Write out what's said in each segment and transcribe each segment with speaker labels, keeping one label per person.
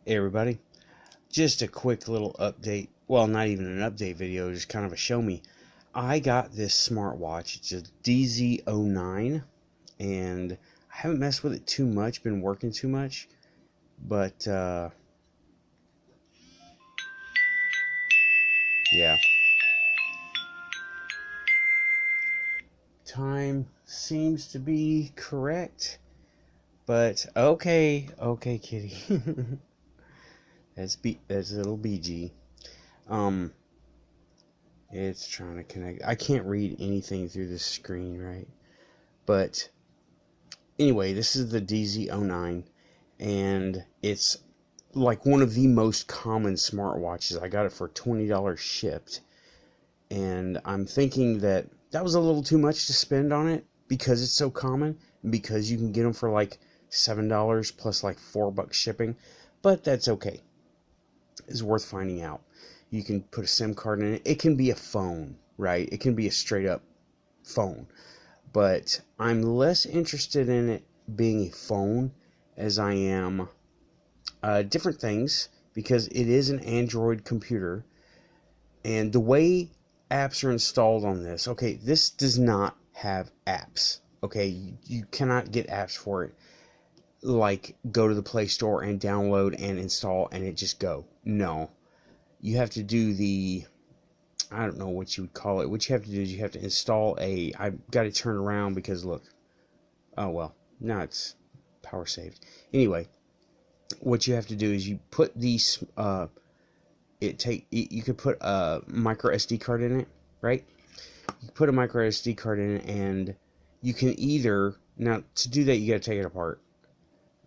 Speaker 1: Hey everybody, just a quick little update. Well, not even an update video, just kind of a show me. I got this smartwatch. It's a DZ09, and I haven't messed with it too much, been working too much, but yeah. Time seems to be correct, but okay, kitty. That's little BG. Um, it's trying to connect. I can't read anything through this screen, right? But anyway, this is the DZ09, and it's like one of the most common smartwatches. I got it for $20 shipped, and I'm thinking that was a little too much to spend on it because it's so common, and because you can get them for like $7 plus like $4 shipping, but that's okay. It's worth finding out. You can put a SIM card in it. It can be a phone, right? It can be a straight up phone. But I'm less interested in it being a phone as I am different things, because it is an Android computer, and the way apps are installed on this, okay, this does not have apps, okay? You cannot get apps for it, like go to the Play Store and download and install and it just go. No, you have to do the, I don't know what you would call it. What you have to do is you have to install I've got to turn around because look. Oh, well, now it's power saved. Anyway, what you have to do is you put these, you could put a micro SD card in it, right? You put a micro SD card in it, and you can either, now to do that you got to take it apart.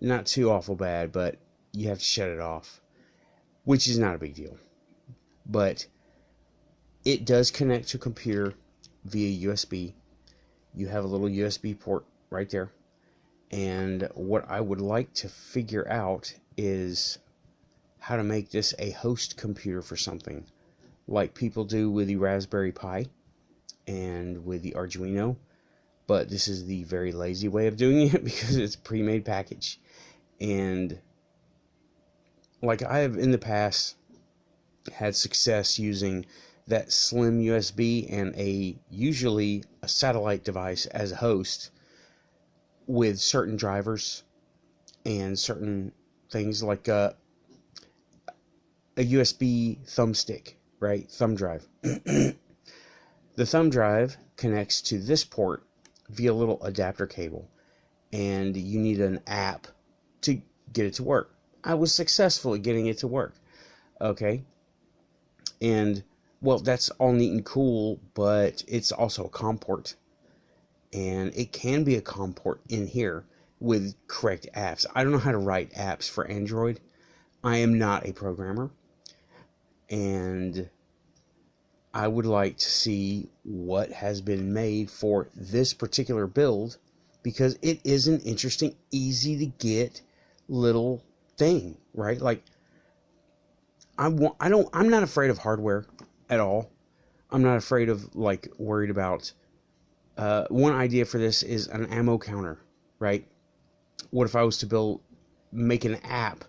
Speaker 1: Not too awful bad, but you have to shut it off, which is not a big deal. But it does connect to a computer via USB. You have a little USB port right there. And what I would like to figure out is how to make this a host computer for something, like people do with the Raspberry Pi and with the Arduino. But this is the very lazy way of doing it because it's a pre-made package. And like I have in the past had success using that slim USB and usually a satellite device as a host with certain drivers and certain things, like a USB thumbstick, right? Thumb drive. The thumb drive connects to this port via a little adapter cable, and you need an app to get it to work. I was successful at getting it to work. Okay. And well, that's all neat and cool, but it's also a COM port. And it can be a COM port in here with correct apps. I don't know how to write apps for Android. I am not a programmer. And I would like to see what has been made for this particular build, because it is an interesting, easy to get little thing, right? Like I'm not afraid of hardware at all. I'm not afraid of, like, worried about one idea for this is an ammo counter, right? What if I was to make an app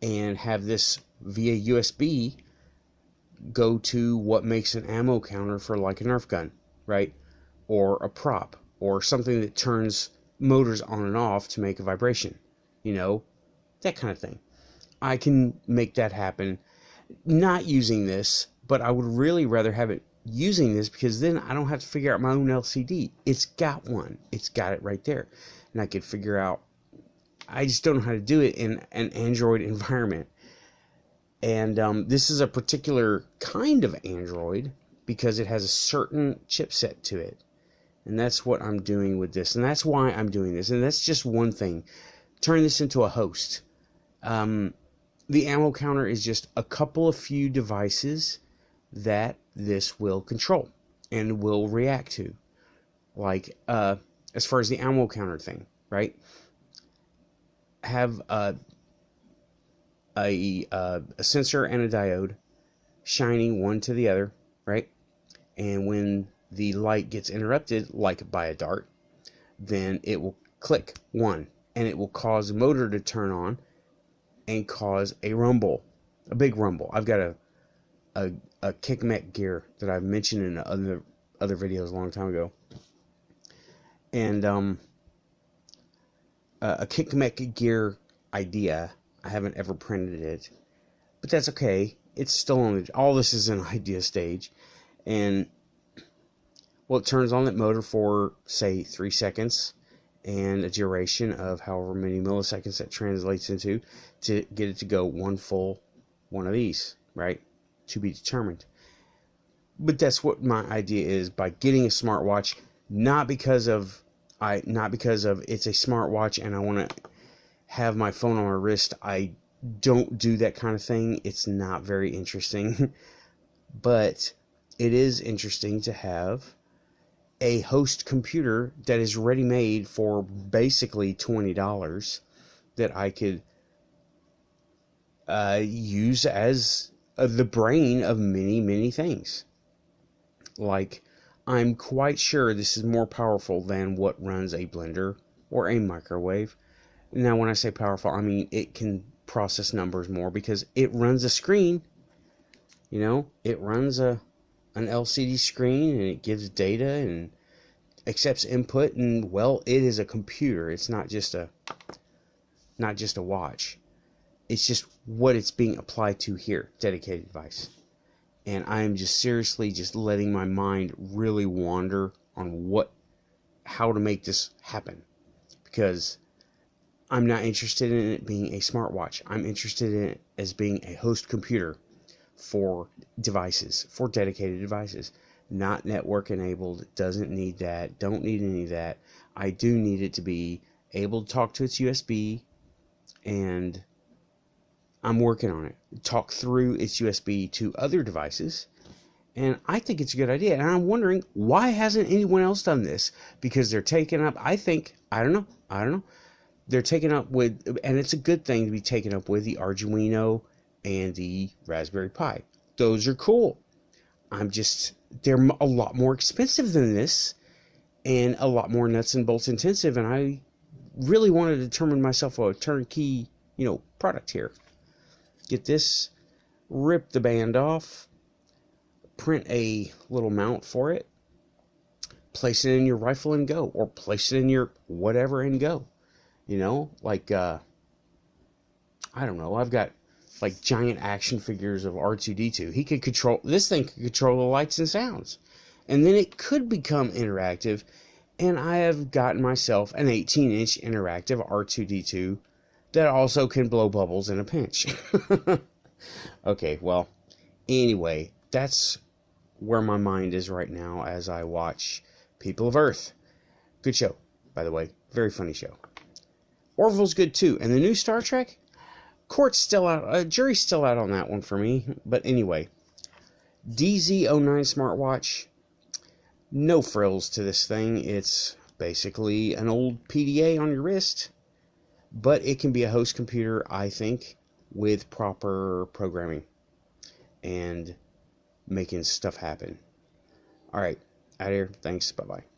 Speaker 1: and have this via USB go to what makes an ammo counter for like a Nerf gun, right? Or a prop, or something that turns motors on and off to make a vibration, that kind of thing. I can make that happen, not using this, but I would really rather have it using this, because then I don't have to figure out my own LCD. It's got one. It's got it right there. And I could figure out, I just don't know how to do it in an Android environment. And this is a particular kind of Android because it has a certain chipset to it. And that's what I'm doing with this. And that's why I'm doing this. And that's just one thing. Turn this into a host. The ammo counter is just a couple of few devices that this will control and will react to. Like, as far as the ammo counter thing, right? Have a sensor and a diode shining one to the other, right? And when the light gets interrupted, like by a dart, then it will click one, and it will cause the motor to turn on, and cause a rumble, a big rumble. I've got a kick mech gear that I've mentioned in other videos a long time ago, and a kick mech gear idea. I haven't ever printed it, but that's okay. It's still on all this is an idea stage, and well, it turns on that motor for say 3 seconds, and a duration of however many milliseconds that translates into to get it to go one full one of these, right? To be determined. But that's what my idea is, by getting a smartwatch, not because of it's a smartwatch and I want to have my phone on my wrist. I don't do that kind of thing. It's not very interesting. But it is interesting to have a host computer that is ready made for basically $20 that I could use as the brain of many things. Like, I'm quite sure this is more powerful than what runs a blender or a microwave. Now, when I say powerful, I mean it can process numbers more because it runs a screen. You know, it runs an LCD screen, and it gives data and accepts input, and well, it is a computer. It's not just a watch. It's just what it's being applied to here, dedicated device. And I am just seriously just letting my mind really wander on how to make this happen, because I'm not interested in it being a smartwatch. I'm interested in it as being a host computer for devices, for dedicated devices. Not network enabled. Doesn't need that. Don't need any of that. I do need it to be able to talk to its USB, and I'm working on it. Talk through its USB to other devices, and I think it's a good idea. And I'm wondering, why hasn't anyone else done this? Because they're taken up, I don't know. They're taken up with, and it's a good thing to be taken up with, the Arduino and the Raspberry Pi. Those are cool. They're a lot more expensive than this, and a lot more nuts and bolts intensive, and I really want to determine myself a turnkey, product here. Get this, rip the band off, print a little mount for it, place it in your rifle and go, or place it in your whatever and go. Like, I don't know, I've got like giant action figures of R2-D2. This thing could control the lights and sounds, and then it could become interactive. And I have gotten myself an 18-inch interactive R2-D2 that also can blow bubbles in a pinch. Okay, well, anyway, that's where my mind is right now as I watch People of Earth. Good show, by the way. Very funny show. Orville's good too. And the new Star Trek? Court's still out. Jury's still out on that one for me. But anyway, DZ09 smartwatch. No frills to this thing. It's basically an old PDA on your wrist. But it can be a host computer, I think, with proper programming and making stuff happen. Alright, out of here. Thanks. Bye-bye.